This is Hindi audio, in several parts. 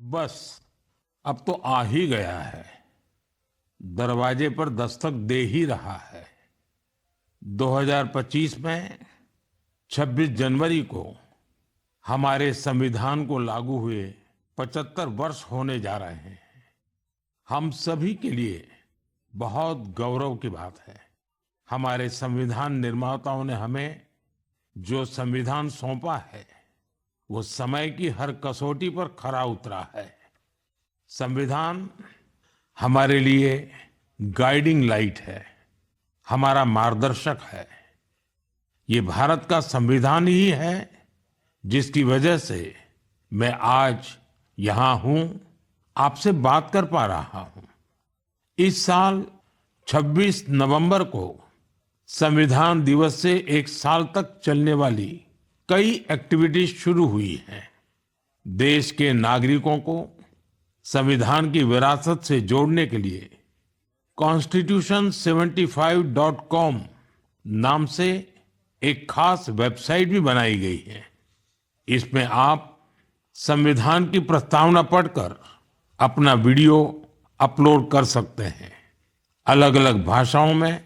बस अब तो आ ही गया है। दरवाजे पर दस्तक दे ही रहा है। 2025 में 26 जनवरी को हमारे संविधान को लागू हुए 75 वर्ष होने जा रहे हैं। हम सभी के लिए बहुत गौरव की बात है। हमारे संविधान निर्माताओं ने हमें जो संविधान सौंपा है वो समय की हर कसौटी पर खरा उतरा है। संविधान हमारे लिए गाइडिंग लाइट है, हमारा मार्गदर्शक है। ये भारत का संविधान ही है जिसकी वजह से मैं आज यहाँ हूँ, आपसे बात कर पा रहा हूँ। इस साल 26 नवंबर को संविधान दिवस से एक साल तक चलने वाली कई एक्टिविटीज शुरू हुई हैं। देश के नागरिकों को संविधान की विरासत से जोड़ने के लिए constitution75.com नाम से एक खास वेबसाइट भी बनाई गई है। इसमें आप संविधान की प्रस्तावना पढ़कर अपना वीडियो अपलोड कर सकते हैं। अलग अलग भाषाओं में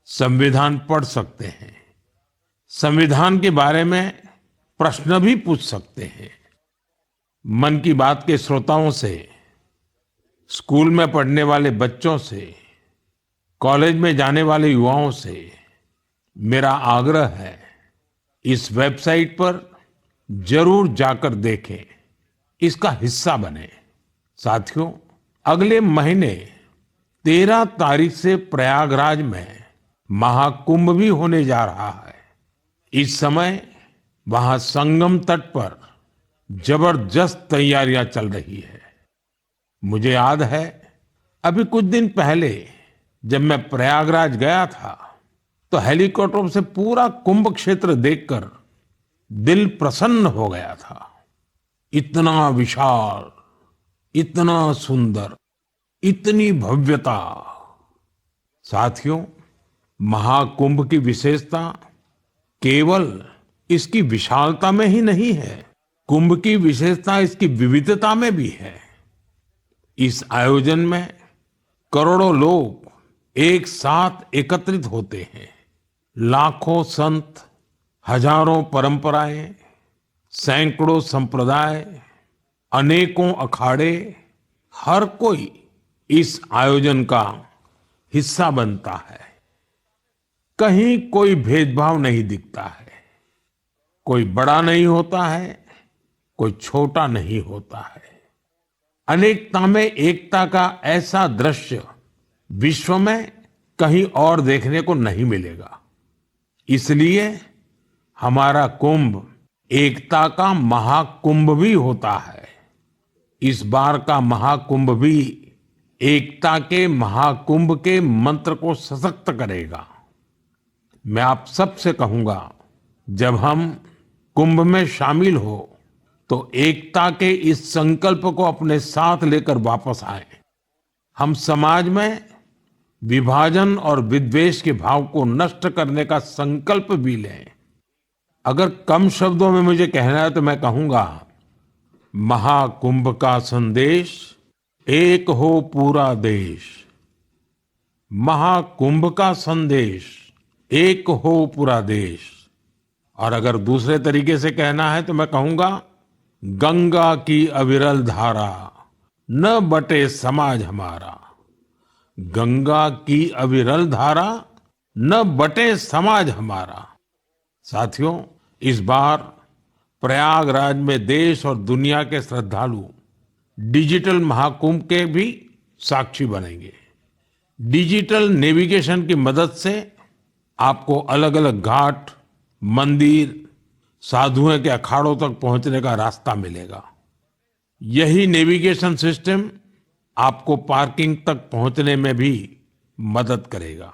संविधान पढ़ सकते हैं। संविधान के बारे में प्रश्न भी पूछ सकते हैं। मन की बात के श्रोताओं से, स्कूल में पढ़ने वाले बच्चों से, कॉलेज में जाने वाले युवाओं से मेरा आग्रह है, इस वेबसाइट पर जरूर जाकर देखें, इसका हिस्सा बने। साथियों, अगले महीने 13 तारीख से प्रयागराज में महाकुंभ भी होने जा रहा है। इस समय वहां संगम तट पर जबरदस्त तैयारियां चल रही है। मुझे याद है, अभी कुछ दिन पहले जब मैं प्रयागराज गया था तो हेलीकॉप्टर से पूरा कुंभ क्षेत्र देखकर दिल प्रसन्न हो गया था। इतना विशाल, इतना सुंदर, इतनी भव्यता। साथियों, महाकुंभ की विशेषता केवल इसकी विशालता में ही नहीं है, कुंभ की विशेषता इसकी विविधता में भी है। इस आयोजन में करोड़ों लोग एक साथ एकत्रित होते हैं। लाखों संत, हजारों परंपराएं, सैकड़ों संप्रदाय, अनेकों अखाड़े, हर कोई इस आयोजन का हिस्सा बनता है। कहीं कोई भेदभाव नहीं दिखता है। कोई बड़ा नहीं होता है, कोई छोटा नहीं होता है। अनेकता में एकता का ऐसा दृश्य विश्व में कहीं और देखने को नहीं मिलेगा। इसलिए हमारा कुंभ एकता का महाकुंभ भी होता है। इस बार का महाकुंभ भी एकता के महाकुंभ के मंत्र को सशक्त करेगा। मैं आप सबसे कहूंगा, जब हम कुंभ में शामिल हो तो एकता के इस संकल्प को अपने साथ लेकर वापस आए। हम समाज में विभाजन और विद्वेष के भाव को नष्ट करने का संकल्प भी लें। अगर कम शब्दों में मुझे कहना है तो मैं कहूंगा, महाकुंभ का संदेश, एक हो पूरा देश। महाकुंभ का संदेश, एक हो पूरा देश। और अगर दूसरे तरीके से कहना है तो मैं कहूंगा, गंगा की अविरल धारा, न बटे समाज हमारा। गंगा की अविरल धारा, न बटे समाज हमारा। साथियों, इस बार प्रयागराज में देश और दुनिया के श्रद्धालु डिजिटल महाकुंभ के भी साक्षी बनेंगे। डिजिटल नेविगेशन की मदद से आपको अलग अलग घाट, मंदिर, साधुओं के अखाड़ों तक पहुंचने का रास्ता मिलेगा। यही नेविगेशन सिस्टम आपको पार्किंग तक पहुंचने में भी मदद करेगा।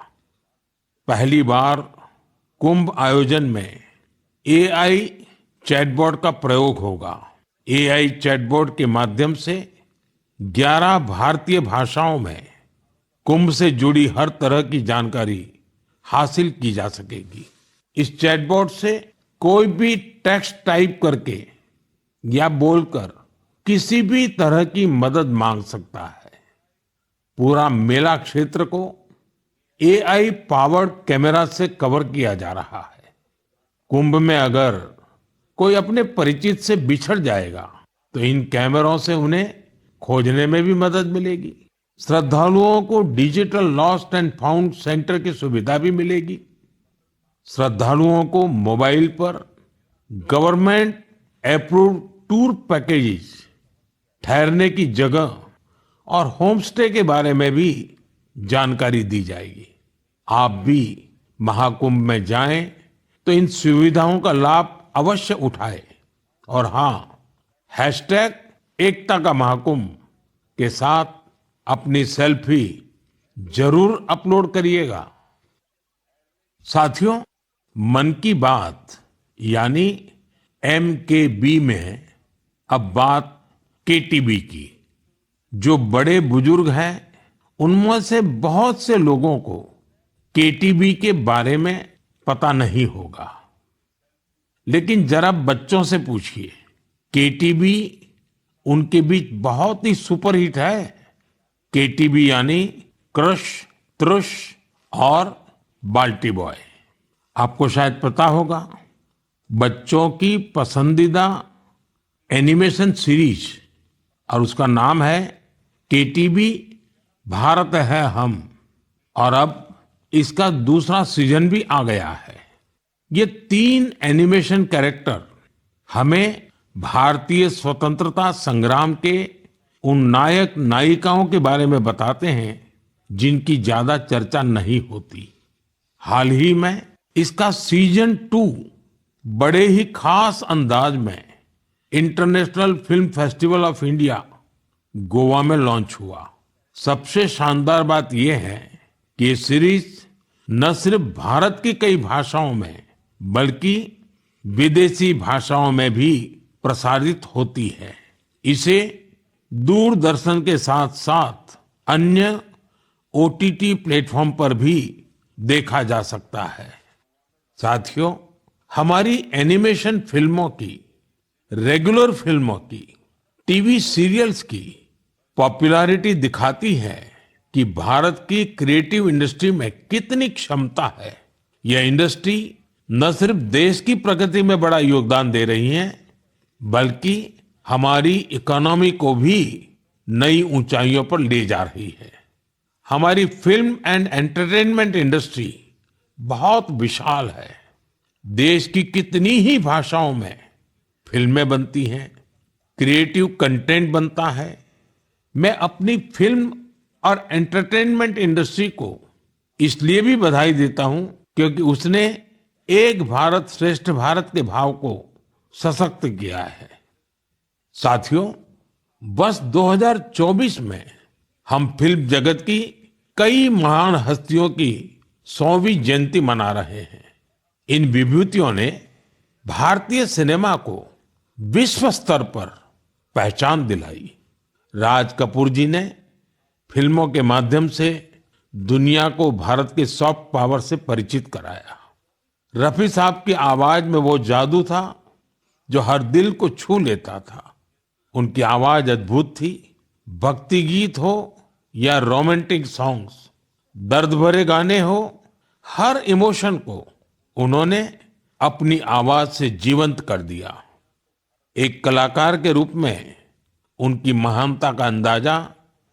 पहली बार कुंभ आयोजन में एआई चैटबॉट का प्रयोग होगा। एआई चैटबॉट के माध्यम से 11 भारतीय भाषाओं में कुंभ से जुड़ी हर तरह की जानकारी हासिल की जा सकेगी। इस चैटबॉट से कोई भी टेक्स्ट टाइप करके या बोलकर किसी भी तरह की मदद मांग सकता है। पूरा मेला क्षेत्र को एआई पावर्ड कैमरा से कवर किया जा रहा है। कुंभ में अगर कोई अपने परिचित से बिछड़ जाएगा तो इन कैमरों से उन्हें खोजने में भी मदद मिलेगी। श्रद्धालुओं को digital lost and found centre की सुविधा भी मिलेगी। श्रद्धालुओं को मोबाइल पर गवर्नमेंट अप्रूव्ड टूर पैकेजेस, ठहरने की जगह और होम स्टे के बारे में भी जानकारी दी जाएगी। आप भी महाकुंभ में जाएं तो इन सुविधाओं का लाभ अवश्य उठाएं। और हाँ, हैशटैग एकता का महाकुंभ के साथ अपनी सेल्फी जरूर अपलोड करिएगा। साथियों, मन की बात यानी MKB में अब बात KTB की। जो बड़े बुजुर्ग हैं उनमें से बहुत से लोगों को KTB के बारे में पता नहीं होगा, लेकिन जरा बच्चों से पूछिए। KTB उनके बीच बहुत ही सुपरहिट है। KTB यानी क्रश, त्रुश और बाल्टी बॉय। आपको शायद पता होगा, बच्चों की पसंदीदा एनिमेशन सीरीज और उसका नाम है KTB भारत है हम। और अब इसका दूसरा सीजन भी आ गया है। ये 3 एनिमेशन कैरेक्टर हमें भारतीय स्वतंत्रता संग्राम के उन नायक नायिकाओं के बारे में बताते हैं जिनकी ज्यादा चर्चा नहीं होती। हाल ही में इसका सीजन 2 बड़े ही खास अंदाज में international film festival of India Goa में लॉन्च हुआ। सबसे शानदार बात यह है कि ये सीरीज न सिर्फ भारत की कई भाषाओं में बल्कि विदेशी भाषाओं में भी प्रसारित होती है। इसे दूरदर्शन के साथ साथ अन्य OTT प्लेटफॉर्म पर भी देखा जा सकता है। साथियों, हमारी एनिमेशन फिल्मों की, रेगुलर फिल्मों की, टीवी सीरियल्स की पॉपुलैरिटी दिखाती है कि भारत की क्रिएटिव इंडस्ट्री में कितनी क्षमता है। यह इंडस्ट्री न सिर्फ देश की प्रगति में बड़ा योगदान दे रही है, बल्कि हमारी इकोनॉमी को भी नई ऊंचाइयों पर ले जा रही है। हमारी फिल्म एंड एंटरटेनमेंट इंडस्ट्री बहुत विशाल है। देश की कितनी ही भाषाओं में फिल्में बनती हैं, क्रिएटिव कंटेंट बनता है। मैं अपनी फिल्म और एंटरटेनमेंट इंडस्ट्री को इसलिए भी बधाई देता हूं क्योंकि उसने एक भारत श्रेष्ठ भारत के भाव को सशक्त किया है। साथियों, वर्ष 2024 में हम फिल्म जगत की कई महान हस्तियों की 100वीं जयंती मना रहे हैं। इन विभूतियों ने भारतीय सिनेमा को विश्व स्तर पर पहचान दिलाई। राज कपूर जी ने फिल्मों के माध्यम से दुनिया को भारत के सॉफ्ट पावर से परिचित कराया। रफी साहब की आवाज में वो जादू था जो हर दिल को छू लेता था। उनकी आवाज अद्भुत थी। भक्ति गीत हो या रोमांटिक सॉन्ग्स, दर्द भरे गाने हो, हर इमोशन को उन्होंने अपनी आवाज से जीवंत कर दिया। एक कलाकार के रूप में उनकी महानता का अंदाजा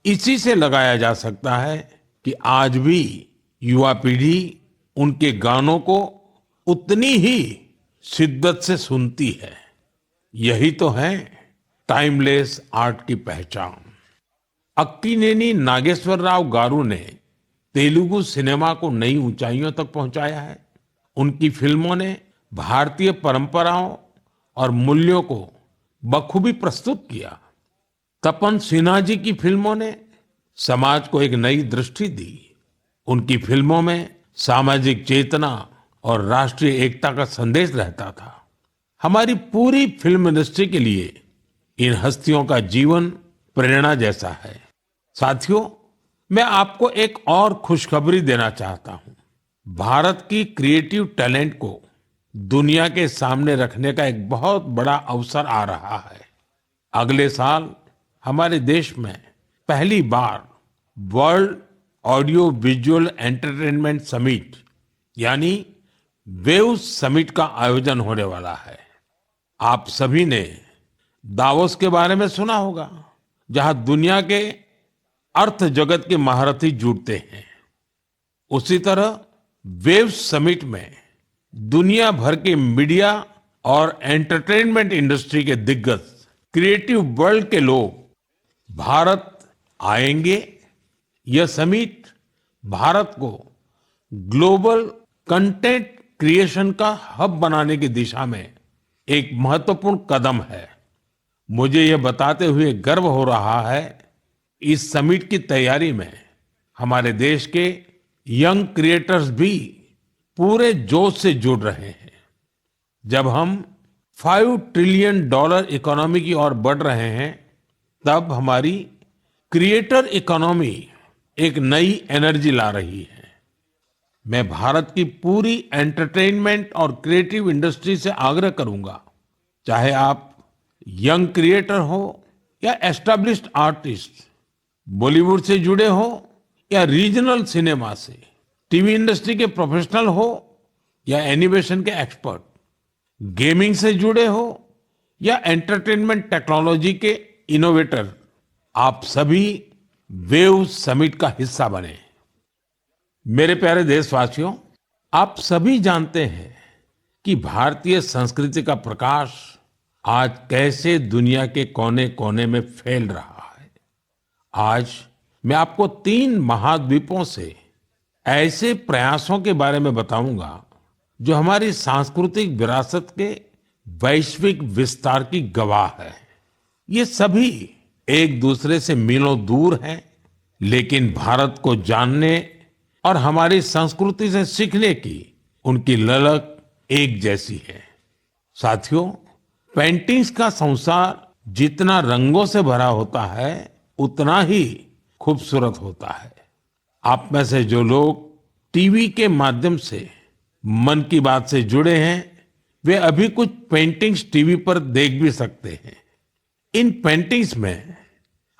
इसी से लगाया जा सकता है कि आज भी युवा पीढ़ी उनके गानों को उतनी ही शिद्दत से सुनती है। यही तो है टाइमलेस आर्ट की पहचान। अक्कीनेनी नागेश्वर राव गारू ने तेलुगु सिनेमा को नई ऊंचाइयों तक पहुंचाया है। उनकी फिल्मों ने भारतीय परंपराओं और मूल्यों को बखूबी प्रस्तुत किया। तपन सिन्हा जी की फिल्मों ने समाज को एक नई दृष्टि दी। उनकी फिल्मों में सामाजिक चेतना और राष्ट्रीय एकता का संदेश रहता था। हमारी पूरी फिल्म इंडस्ट्री के लिए इन हस्तियों का जीवन प्रेरणा जैसा है। साथियों, मैं आपको एक और खुशखबरी देना चाहता हूं। भारत की क्रिएटिव टैलेंट को दुनिया के सामने रखने का एक बहुत बड़ा अवसर आ रहा है। अगले साल हमारे देश में पहली बार world audio visual entertainment summit यानी वेव समिट का आयोजन होने वाला है। आप सभी ने दावोस के बारे में सुना होगा, जहां दुनिया के अर्थ जगत के महारथी जुटते हैं। उसी तरह वेव समिट में दुनिया भर के मीडिया और एंटरटेनमेंट इंडस्ट्री के दिग्गज क्रिएटिव वर्ल्ड के लोग भारत आएंगे। यह समिट भारत को ग्लोबल कंटेंट क्रिएशन का हब बनाने की दिशा में एक महत्वपूर्ण कदम है। मुझे यह बताते हुए गर्व हो रहा है, इस समिट की तैयारी में हमारे देश के यंग क्रिएटर्स भी पूरे जोश से जुड़ रहे हैं। जब हम $5 ट्रिलियन इकोनॉमी की ओर बढ़ रहे हैं, तब हमारी क्रिएटर इकोनॉमी एक नई एनर्जी ला रही है। मैं भारत की पूरी एंटरटेनमेंट और क्रिएटिव इंडस्ट्री से आग्रह करूंगा, चाहे आप यंग क्रिएटर हो या एस्टैब्लिश्ड आर्टिस्ट, बॉलीवुड से जुड़े हो या रीजनल सिनेमा से, टीवी इंडस्ट्री के प्रोफेशनल हो या एनिमेशन के एक्सपर्ट, गेमिंग से जुड़े हो या एंटरटेनमेंट टेक्नोलॉजी के इनोवेटर, आप सभी वेव समिट का हिस्सा बने। मेरे प्यारे देशवासियों, आप सभी जानते हैं कि भारतीय संस्कृति का प्रकाश आज कैसे दुनिया के कोने कोने में फैल रहा है। आज मैं आपको 3 महाद्वीपों से ऐसे प्रयासों के बारे में बताऊंगा जो हमारी सांस्कृतिक विरासत के वैश्विक विस्तार की गवाह है। ये सभी एक दूसरे से मीलों दूर हैं, लेकिन भारत को जानने और हमारी संस्कृति से सीखने की उनकी ललक एक जैसी है। साथियों, पेंटिंग्स का संसार जितना रंगों से भरा होता है, उतना ही खूबसूरत होता है। आप में से जो लोग टीवी के माध्यम से मन की बात से जुड़े हैं, वे अभी कुछ पेंटिंग्स टीवी पर देख भी सकते हैं। इन पेंटिंग्स में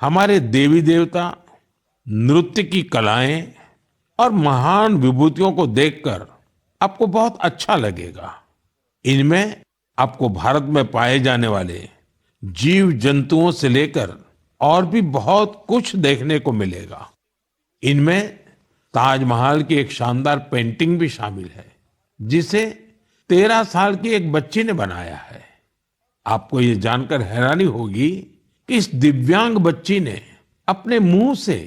हमारे देवी देवता, नृत्य की कलाएं और महान विभूतियों को देखकर आपको बहुत अच्छा लगेगा। इनमें आपको भारत में पाए जाने वाले जीव जंतुओं से लेकर और भी बहुत कुछ देखने को मिलेगा। इनमें ताजमहल की एक शानदार पेंटिंग भी शामिल है, जिसे 13 साल की एक बच्ची ने बनाया है। आपको ये जानकर हैरानी होगी कि इस दिव्यांग बच्ची ने अपने मुंह से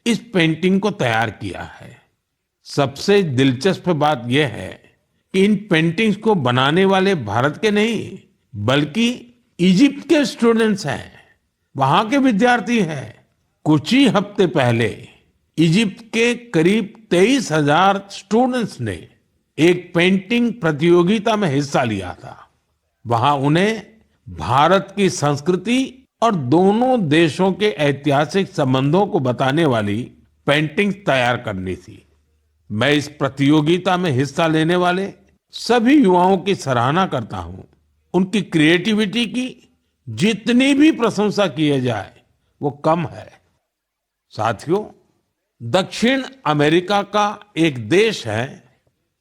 इस पेंटिंग को तैयार किया है। सबसे दिलचस्प बात यह है कि इन पेंटिंग्स को बनाने वाले भारत के नहीं, बल्कि इजिप्ट के स्टूडेंट्स हैं, वहां के विद्यार्थी हैं। कुछ ही हफ्ते पहले इजिप्ट के करीब 23,000 स्टूडेंट्स ने एक पेंटिंग प्रतियोगिता में हिस्सा लिया था। वहां उन्हें भारत की संस्कृति और दोनों देशों के ऐतिहासिक संबंधों को बताने वाली पेंटिंग तैयार करनी थी। मैं इस प्रतियोगिता में हिस्सा लेने वाले सभी युवाओं की सराहना करता हूं। उनकी क्रिएटिविटी की जितनी भी प्रशंसा की जाए वो कम है। साथियों, दक्षिण अमेरिका का एक देश है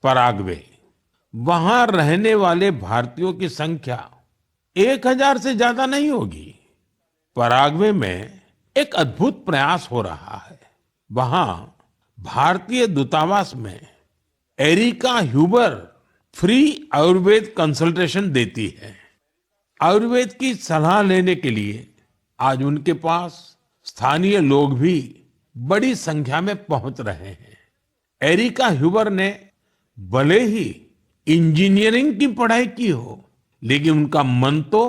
पराग्वे। वहां रहने वाले भारतीयों की संख्या 1,000 से ज्यादा नहीं होगी। पराग्वे में एक अद्भुत प्रयास हो रहा है। वहां भारतीय दूतावास में Erica Huber free Ayurveda consultation देती है। आयुर्वेद की सलाह लेने के लिए आज उनके पास स्थानीय लोग भी बड़ी संख्या में पहुंच रहे हैं। एरिका ह्यूबर ने भले ही इंजीनियरिंग की पढ़ाई की हो, लेकिन उनका मन तो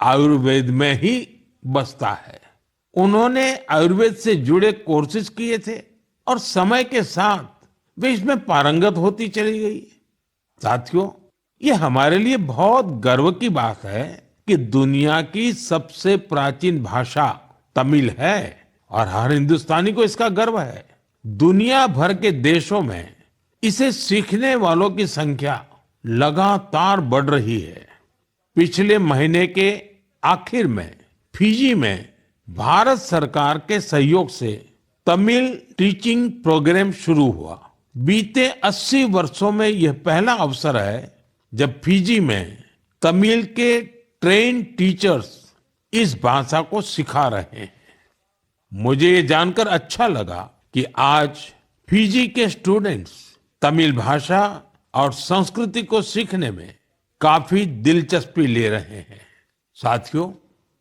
आयुर्वेद में ही बसता है। उन्होंने आयुर्वेद से जुड़े कोर्सेज किए थे और समय के साथ वे इसमें पारंगत होती चली गई। साथियों, ये हमारे लिए बहुत गर्व की बात है कि दुनिया की सबसे प्राचीन भाषा तमिल है और हर हिंदुस्तानी को इसका गर्व है। दुनिया भर के देशों में इसे सीखने वालों की संख्या लगातार बढ़ रही है। पिछले महीने के आखिर में फिजी में भारत सरकार के सहयोग से तमिल टीचिंग प्रोग्राम शुरू हुआ। बीते 80 वर्षों में यह पहला अवसर है जब फिजी में तमिल के ट्रेन टीचर्स इस भाषा को सिखा रहे हैं। मुझे ये जानकर अच्छा लगा कि आज फिजी के स्टूडेंट्स तमिल भाषा और संस्कृति को सीखने में काफी दिलचस्पी ले रहे हैं। साथियों,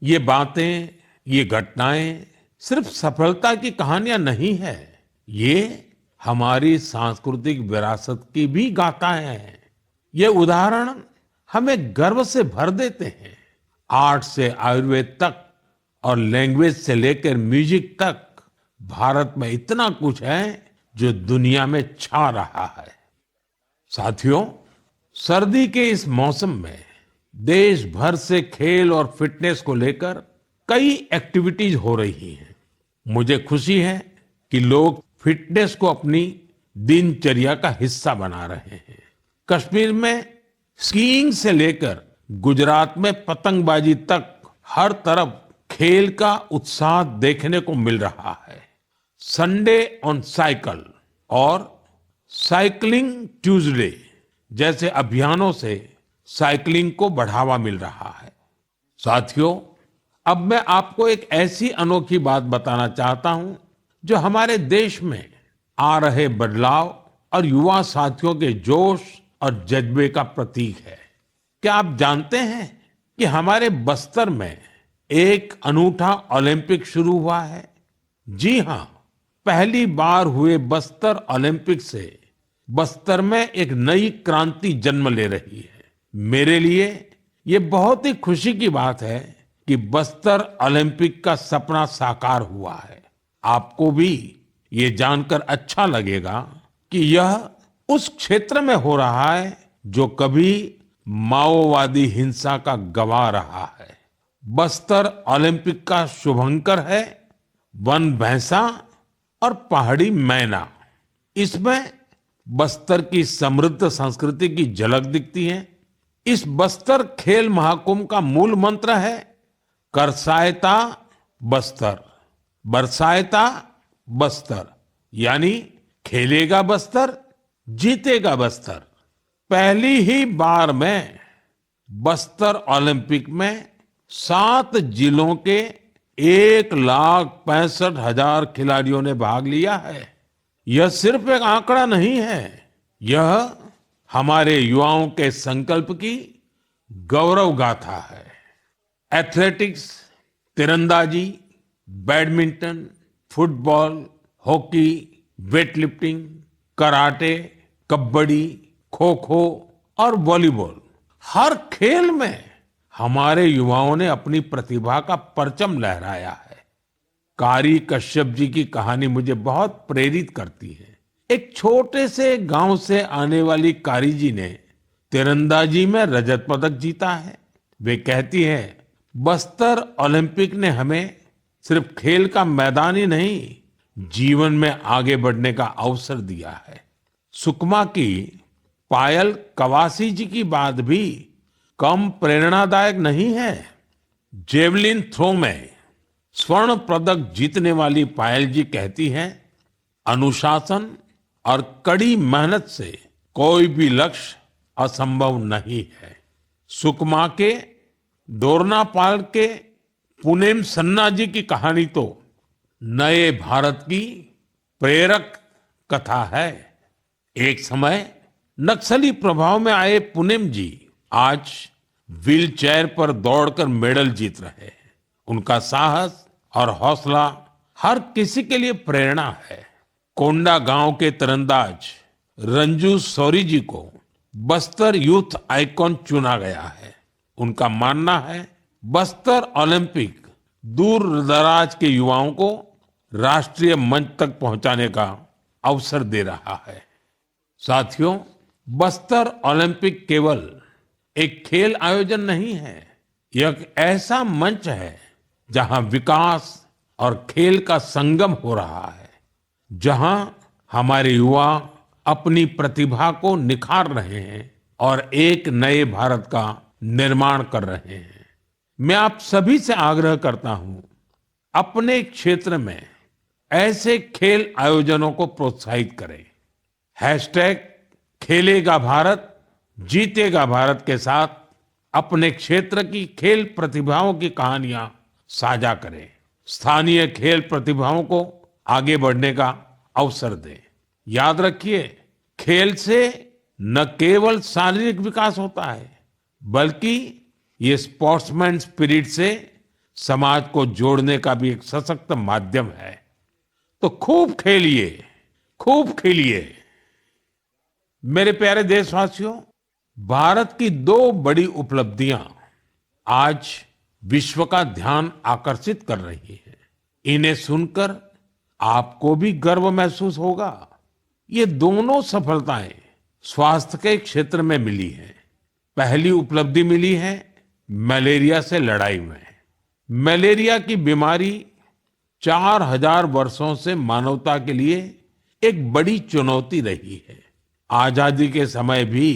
ये बातें, ये घटनाएं सिर्फ सफलता की कहानियां नहीं है, ये हमारी सांस्कृतिक विरासत की भी गाथाएं हैं। ये उदाहरण हमें गर्व से भर देते हैं। आर्ट से आयुर्वेद तक और लैंग्वेज से लेकर म्यूजिक तक भारत में इतना कुछ है जो दुनिया में छा रहा है। साथियों, सर्दी के इस मौसम में देश भर से खेल और फिटनेस को लेकर कई एक्टिविटीज हो रही हैं। मुझे खुशी है कि लोग फिटनेस को अपनी दिनचर्या का हिस्सा बना रहे हैं। कश्मीर में स्कीइंग से लेकर गुजरात में पतंगबाजी तक हर तरफ खेल का उत्साह देखने को मिल रहा है। संडे ऑन साइकिल और साइकिलिंग ट्यूसडे जैसे अभियानों से साइकिलिंग को बढ़ावा मिल रहा है। साथियों, अब मैं आपको एक ऐसी अनोखी बात बताना चाहता हूं जो हमारे देश में आ रहे बदलाव और युवा साथियों के जोश और जज्बे का प्रतीक है। क्या आप जानते हैं कि हमारे बस्तर में एक अनूठा ओलंपिक शुरू हुआ है? जी हां, पहली बार हुए बस्तर ओलंपिक से बस्तर में एक नई क्रांति जन्म ले रही है। मेरे लिए ये बहुत ही खुशी की बात है कि बस्तर ओलंपिक का सपना साकार हुआ है। आपको भी ये जानकर अच्छा लगेगा कि यह उस क्षेत्र में हो रहा है जो कभी माओवादी हिंसा का गवाह रहा है। बस्तर ओलंपिक का शुभंकर है वन भैंसा और पहाड़ी मैना। इसमें बस्तर की समृद्ध संस्कृति की झलक दिखती है। इस बस्तर खेल महाकुंभ का मूल मंत्र है करसायता बस्तर, बरसायता बस्तर, यानी खेलेगा बस्तर, जीतेगा बस्तर। पहली ही बार में बस्तर ओलंपिक में 7 जिलों के 1,65,000 खिलाड़ियों ने भाग लिया है। यह सिर्फ एक आंकड़ा नहीं है, यह हमारे युवाओं के संकल्प की गौरव गाथा है। एथलेटिक्स, तीरंदाजी, badminton, football, hockey, weightlifting, karate, kabaddi, kho kho और वॉलीबॉल, हर खेल में हमारे युवाओं ने अपनी प्रतिभा का परचम लहराया है। कारी कश्यप जी की कहानी मुझे बहुत प्रेरित करती है। एक छोटे से गांव से आने वाली कारी जी ने तीरंदाजी में रजत पदक जीता है। वे कहती हैं, बस्तर ओलंपिक ने हमें सिर्फ खेल का मैदान ही नहीं, जीवन में आगे बढ़ने का अवसर दिया है। सुकमा की पायल कवासी जी की बात भी कम प्रेरणादायक नहीं है। जेवलिन थ्रो में स्वर्ण पदक जीतने वाली पायल जी कहती हैं, अनुशासन और कड़ी मेहनत से कोई भी लक्ष्य असंभव नहीं है। सुकमा के दोरनापाल के पुनेम सन्ना जी की कहानी तो नए भारत की प्रेरक कथा है। एक समय नक्सली प्रभाव में आए पुनेम जी आज व्हील चेयर पर दौड़कर मेडल जीत रहे हैं। उनका साहस और हौसला हर किसी के लिए प्रेरणा है। कोंडा गांव के तीरंदाज रंजू सौरी जी को बस्तर यूथ आइकॉन चुना गया है। उनका मानना है बस्तर ओलंपिक दूर दराज के युवाओं को राष्ट्रीय मंच तक पहुंचाने का अवसर दे रहा है। साथियों, बस्तर ओलंपिक केवल एक खेल आयोजन नहीं है, यह एक ऐसा मंच है जहां विकास और खेल का संगम हो रहा है, जहां हमारे युवा अपनी प्रतिभा को निखार रहे हैं और एक नए भारत का निर्माण कर रहे हैं। मैं आप सभी से आग्रह करता हूं, अपने क्षेत्र में ऐसे खेल आयोजनों को प्रोत्साहित करें। हैशटैग खेलेगा भारत जीतेगा भारत के साथ अपने क्षेत्र की खेल प्रतिभाओं की कहानियां साझा करें। स्थानीय खेल प्रतिभाओं को आगे बढ़ने का अवसर दें। याद रखिए, खेल से न केवल शारीरिक विकास होता है, बल्कि ये स्पोर्ट्समैन स्पिरिट से समाज को जोड़ने का भी एक सशक्त माध्यम है। तो खूब खेलिए, खूब खेलिए। मेरे प्यारे देशवासियों, भारत की दो बड़ी उपलब्धियां आज विश्व का ध्यान आकर्षित कर रही हैं। इन्हें सुनकर आपको भी गर्व महसूस होगा। ये दोनों सफलताएं स्वास्थ्य के क्षेत्र में मिली हैं। पहली उपलब्धि मिली है मलेरिया से लड़ाई में। मलेरिया की बीमारी 4000 वर्षों से मानवता के लिए एक बड़ी चुनौती रही है। आजादी के समय भी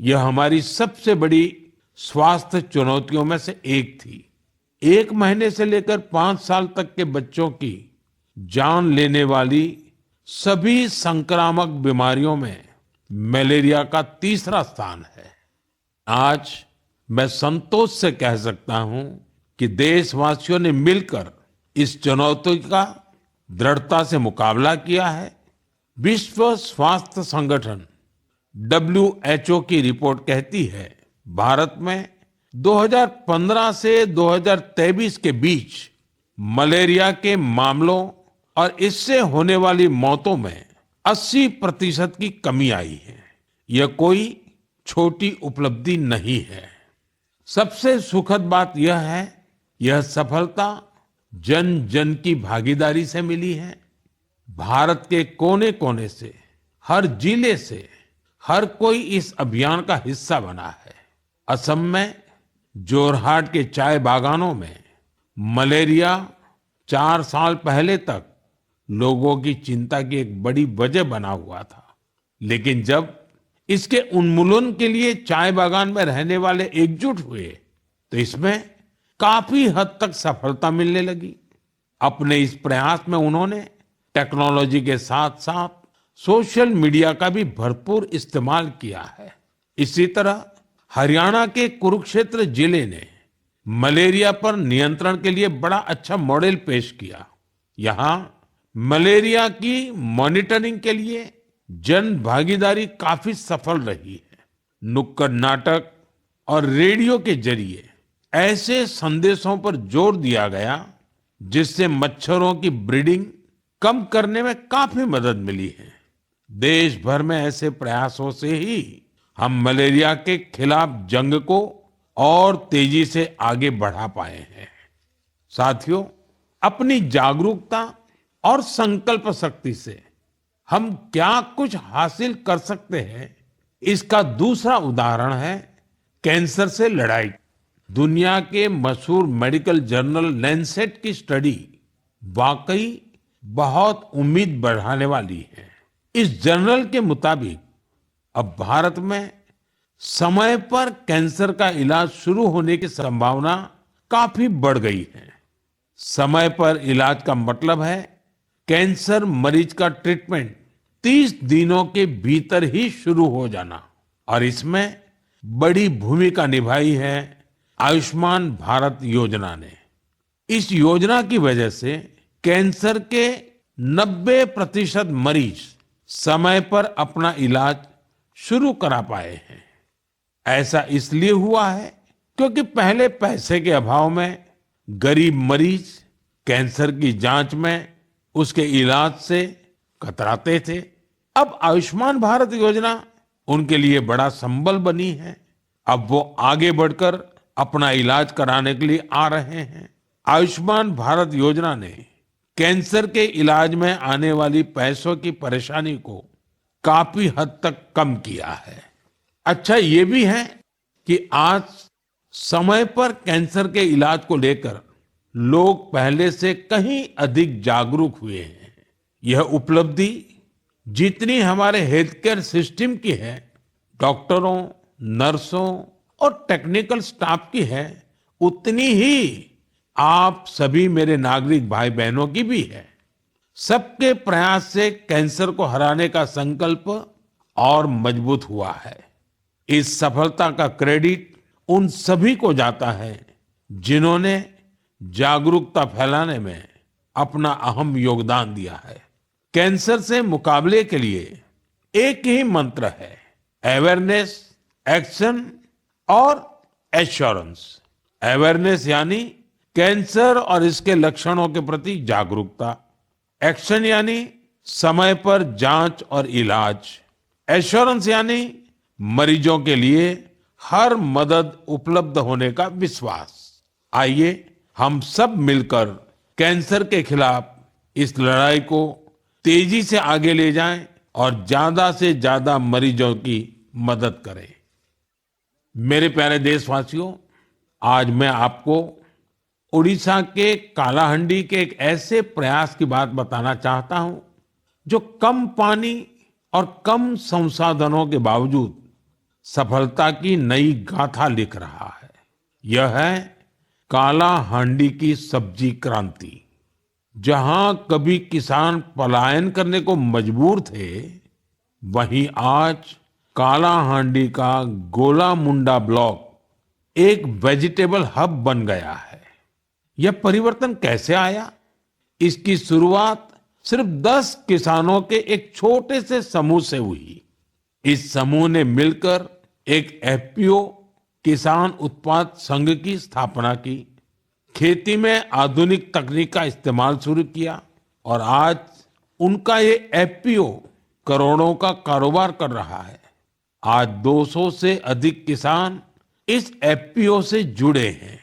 यह हमारी सबसे बड़ी स्वास्थ्य चुनौतियों में से एक थी। 1 महीने से लेकर 5 साल तक के बच्चों की जान लेने वाली सभी संक्रामक बीमारियों में मलेरिया का तीसरा स्थान है। आज मैं संतोष से कह सकता हूं कि देशवासियों ने मिलकर इस चुनौती का दृढ़ता से मुकाबला किया है। विश्व स्वास्थ्य संगठन WHO की रिपोर्ट कहती है, भारत में 2015 से 2023 के बीच मलेरिया के मामलों और इससे होने वाली मौतों में 80% की कमी आई है। यह कोई छोटी उपलब्धि नहीं है। सबसे सुखद बात यह है, यह सफलता जन जन की भागीदारी से मिली है। भारत के कोने कोने से, हर जिले से हर कोई इस अभियान का हिस्सा बना है। असम में जोरहाट के चाय बागानों में मलेरिया 4 साल पहले तक लोगों की चिंता की एक बड़ी वजह बना हुआ था, लेकिन जब इसके उन्मूलन के लिए चाय बागान में रहने वाले एकजुट हुए तो इसमें काफी हद तक सफलता मिलने लगी। अपने इस प्रयास में उन्होंने टेक्नोलॉजी के साथ साथ सोशल मीडिया का भी भरपूर इस्तेमाल किया है। इसी तरह हरियाणा के कुरुक्षेत्र जिले ने मलेरिया पर नियंत्रण के लिए बड़ा अच्छा मॉडल पेश किया। यहाँ मलेरिया की मॉनिटरिंग के लिए जन भागीदारी काफी सफल रही है। नुक्कड़ नाटक और रेडियो के जरिए ऐसे संदेशों पर जोर दिया गया जिससे मच्छरों की ब्रीडिंग कम करने में काफी मदद मिली है। देश भर में ऐसे प्रयासों से ही हम मलेरिया के खिलाफ जंग को और तेजी से आगे बढ़ा पाए हैं। साथियों, अपनी जागरूकता और संकल्प शक्ति से हम क्या कुछ हासिल कर सकते हैं, इसका दूसरा उदाहरण है कैंसर से लड़ाई। दुनिया के मशहूर मेडिकल जर्नल लैंसेट की स्टडी वाकई बहुत उम्मीद बढ़ाने वाली है। इस जर्नल के मुताबिक अब भारत में समय पर कैंसर का इलाज शुरू होने की संभावना काफी बढ़ गई है। समय पर इलाज का मतलब है कैंसर मरीज का ट्रीटमेंट 30 दिनों के भीतर ही शुरू हो जाना। और इसमें बड़ी भूमिका निभाई है आयुष्मान भारत योजना ने। इस योजना की वजह से कैंसर के 90% मरीज समय पर अपना इलाज शुरू करा पाए हैं। ऐसा इसलिए हुआ है क्योंकि पहले पैसे के अभाव में गरीब मरीज कैंसर की जांच में, उसके इलाज से कतराते थे। अब आयुष्मान भारत योजना उनके लिए बड़ा संबल बनी है। अब वो आगे बढ़कर अपना इलाज कराने के लिए आ रहे हैं। आयुष्मान भारत योजना ने कैंसर के इलाज में आने वाली पैसों की परेशानी को काफी हद तक कम किया है। अच्छा ये भी है कि आज समय पर कैंसर के इलाज को लेकर लोग पहले से कहीं अधिक जागरूक हुए हैं। यह उपलब्धि जितनी हमारे हेल्थ केयर सिस्टम की है, डॉक्टरों, नर्सों और टेक्निकल स्टाफ की है, उतनी ही आप सभी मेरे नागरिक भाई बहनों की भी है। सबके प्रयास से कैंसर को हराने का संकल्प और मजबूत हुआ है। इस सफलता का क्रेडिट उन सभी को जाता है जिन्होंने जागरूकता फैलाने में अपना अहम योगदान दिया है। कैंसर से मुकाबले के लिए एक ही मंत्र है, अवेयरनेस, एक्शन और एश्योरेंस। अवेयरनेस यानी कैंसर और इसके लक्षणों के प्रति जागरूकता, एक्शन यानी समय पर जांच और इलाज, एश्योरेंस यानी मरीजों के लिए हर मदद उपलब्ध होने का विश्वास। आइए हम सब मिलकर कैंसर के खिलाफ इस लड़ाई को तेजी से आगे ले जाएं और ज्यादा से ज्यादा मरीजों की मदद करें। मेरे प्यारे देशवासियों, आज मैं आपको उड़ीसा के कालाहांडी के एक ऐसे प्रयास की बात बताना चाहता हूं जो कम पानी और कम संसाधनों के बावजूद सफलता की नई गाथा लिख रहा है। यह है कालाहांडी की सब्जी क्रांति। जहां कभी किसान पलायन करने को मजबूर थे, वहीं आज कालाहांडी का गोला मुंडा ब्लॉक एक वेजिटेबल हब बन गया है। यह परिवर्तन कैसे आया? इसकी शुरुआत सिर्फ 10 किसानों के एक छोटे से समूह से हुई। इस समूह ने मिलकर एक एफपीओ किसान उत्पाद संघ की स्थापना की, खेती में आधुनिक तकनीक का इस्तेमाल शुरू किया और आज उनका ये एफपीओ करोड़ों का कारोबार कर रहा है। आज 200 से अधिक किसान इस एफपीओ से जुड़े हैं,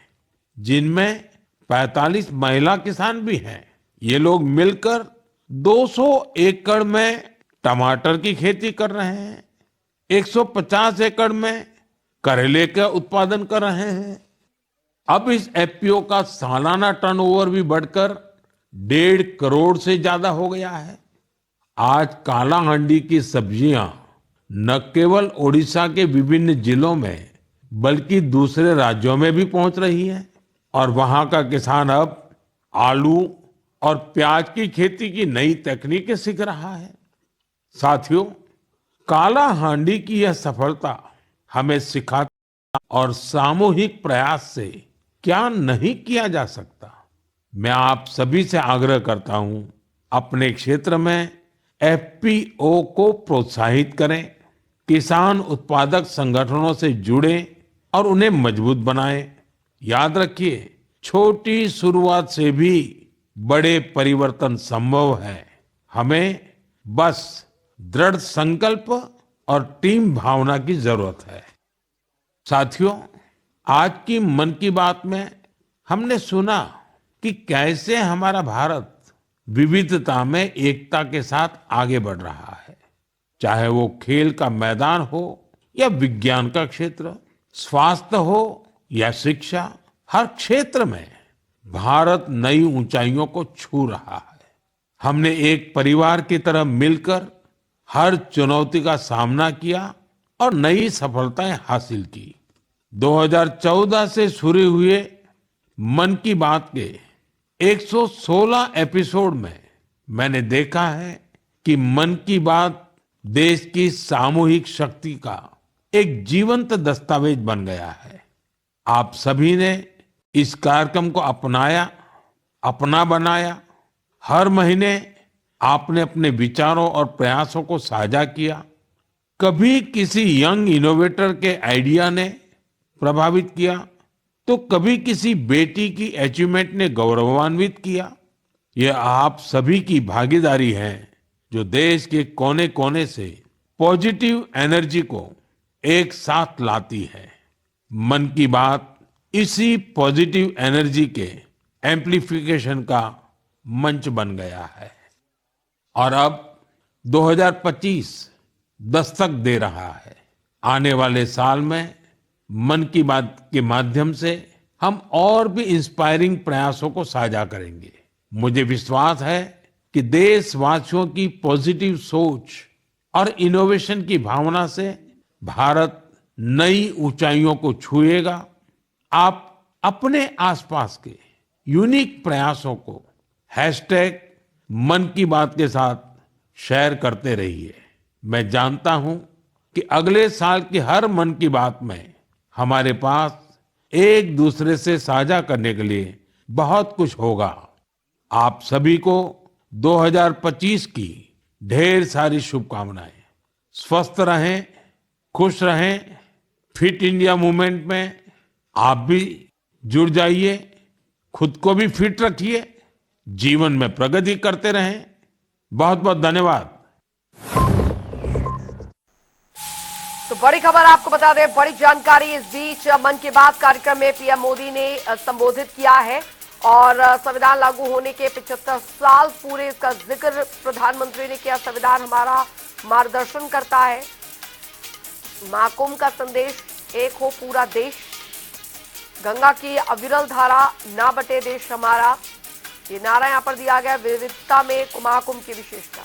जिनमें 45 महिला किसान भी हैं। ये लोग मिलकर 200 एकड़ में टमाटर की खेती कर रहे हैं, 150 एकड़ में करेले का उत्पादन कर रहे हैं। अब इस एफपीओ का सालाना टर्नओवर भी बढ़कर 1.5 करोड़ से ज्यादा हो गया है। आज कालाहांडी की सब्जियां न केवल ओडिशा के विभिन्न जिलों में बल्कि दूसरे राज्यों में भी पहुंच रही है और वहां का किसान अब आलू और प्याज की खेती की नई तकनीकें सीख रहा है। साथियों, कालाहांडी की यह सफलता हमें सिखाती और सामूहिक प्रयास से क्या नहीं किया जा सकता। मैं आप सभी से आग्रह करता हूं, अपने क्षेत्र में एफपीओ को प्रोत्साहित करें, किसान उत्पादक संगठनों से जुड़ें और उन्हें मजबूत बनाएं। याद रखिए, छोटी शुरुआत से भी बड़े परिवर्तन संभव है। हमें बस दृढ़ संकल्प और टीम भावना की जरूरत है। साथियों, आज की मन की बात में हमने सुना कि कैसे हमारा भारत विविधता में एकता के साथ आगे बढ़ रहा है। चाहे वो खेल का मैदान हो या विज्ञान का क्षेत्र, स्वास्थ्य हो या शिक्षा, हर क्षेत्र में भारत नई ऊंचाइयों को छू रहा है। हमने एक परिवार की तरह मिलकर हर चुनौती का सामना किया और नई सफलताएं हासिल की। 2014 से शुरू हुए मन की बात के 116 एपिसोड में मैंने देखा है कि मन की बात देश की सामूहिक शक्ति का एक जीवंत दस्तावेज बन गया है। आप सभी ने इस कार्यक्रम को अपनाया, अपना बनाया। हर महीने आपने अपने विचारों और प्रयासों को साझा किया। कभी किसी यंग इनोवेटर के आइडिया ने प्रभावित किया, तो कभी किसी बेटी की अचीवमेंट ने गौरवान्वित किया। यह आप सभी की भागीदारी है जो देश के कोने कोने से पॉजिटिव एनर्जी को एक साथ लाती है। मन की बात इसी पॉजिटिव एनर्जी के एम्प्लीफिकेशन का मंच बन गया है। और अब 2025 दस्तक दे रहा है। आने वाले साल में मन की बात के माध्यम से हम और भी इंस्पायरिंग प्रयासों को साझा करेंगे। मुझे विश्वास है कि देशवासियों की पॉजिटिव सोच और इनोवेशन की भावना से भारत नई ऊंचाइयों को छुएगा। आप अपने आसपास के यूनिक प्रयासों को हैशटैग मन की बात के साथ शेयर करते रहिए। मैं जानता हूं कि अगले साल की हर मन की बात में हमारे पास एक दूसरे से साझा करने के लिए बहुत कुछ होगा। आप सभी को 2025 की ढेर सारी शुभकामनाएं। स्वस्थ रहें, खुश रहें। फिट इंडिया मूवमेंट में आप भी जुड़ जाइए, खुद को भी फिट रखिए, जीवन में प्रगति करते रहें। बहुत बहुत धन्यवाद। तो बड़ी खबर आपको बता दें, बड़ी जानकारी इस बीच मन की बात कार्यक्रम में पीएम मोदी ने संबोधित किया है और संविधान लागू होने के 75 साल पूरे, इसका जिक्र प्रधानमंत्री ने किया। संविधान हमारा मार्गदर्शन करता है, महाकुंभ का संदेश, एक हो पूरा देश, गंगा की अविरल धारा, ना बटे देश हमारा, ये नारा यहां पर दिया गया। विविधता में महाकुंभ की विशेषता।